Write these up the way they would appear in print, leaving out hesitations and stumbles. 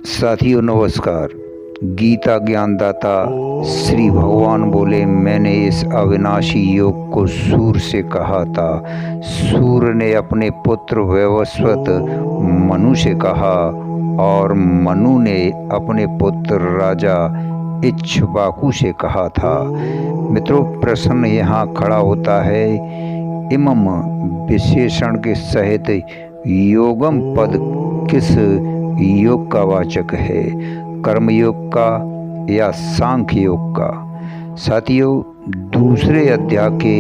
साथियों नमस्कार। गीता ज्ञानदाता श्री भगवान बोले, मैंने इस अविनाशी योग को सूर से कहा था। सूर ने अपने पुत्र वैवस्वत मनु से कहा और मनु ने अपने पुत्र राजा इक्ष्वाकु से कहा था। मित्रों, प्रश्न यहाँ खड़ा होता है, इमम विशेषण के सहित योगम पद किस योग का वाचक है? कर्म योग का या सांख्य योग का? साथियों, दूसरे अध्याय के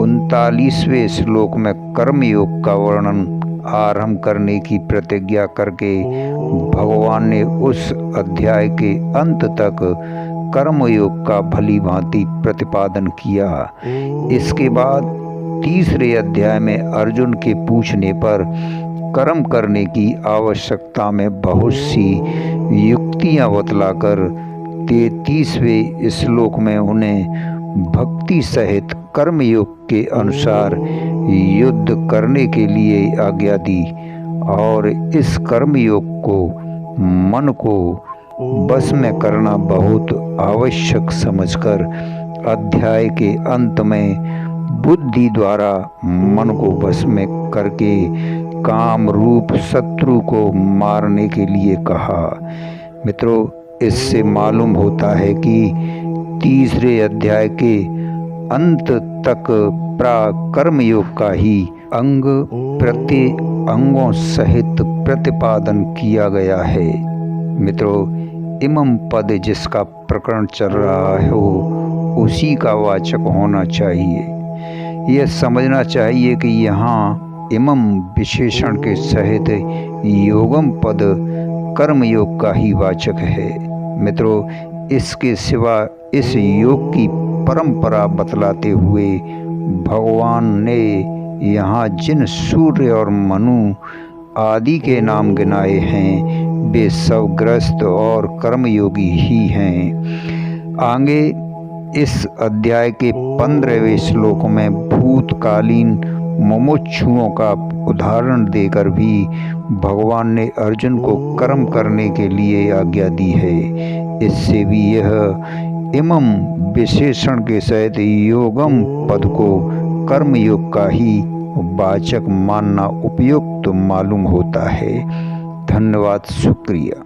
39वें श्लोक में कर्म योग का वर्णन आरंभ करने की प्रतिज्ञा करके भगवान ने उस अध्याय के अंत तक कर्म योग का भली भांति प्रतिपादन किया। इसके बाद तीसरे अध्याय में अर्जुन के पूछने पर कर्म करने की आवश्यकता में बहुत सी युक्तियां बतलाकर 33वें श्लोक में उन्हें भक्ति सहित कर्म योग के अनुसार युद्ध करने के लिए आज्ञा दी और इस कर्म योग को मन को बस में करना बहुत आवश्यक समझकर अध्याय के अंत में बुद्धि द्वारा मन को बस में करके काम रूप शत्रु को मारने के लिए कहा। मित्रों, इससे मालूम होता है कि तीसरे अध्याय के अंत तक कर्म योग का ही अंग प्रति अंगों सहित प्रतिपादन किया गया है। मित्रों, इमम पद जिसका प्रकरण चल रहा हो उसी का वाचक होना चाहिए। यह समझना चाहिए कि यहाँ इमम विशेषण के सहित योगम पद कर्म योग का ही वाचक है। मित्रों, इसके सिवा इस योग की परंपरा बतलाते हुए भगवान ने यहाँ जिन सूर्य और मनु आदि के नाम गिनाए हैं वे सब ग्रस्त और कर्मयोगी ही हैं। आगे इस अध्याय के 15वें श्लोक में भूतकालीन मुमुक्षुओं का उदाहरण देकर भी भगवान ने अर्जुन को कर्म करने के लिए आज्ञा दी है। इससे भी यह इमम विशेषण के सहित योगम पद को कर्म योग का ही वाचक मानना उपयुक्त मालूम होता है। धन्यवाद, शुक्रिया।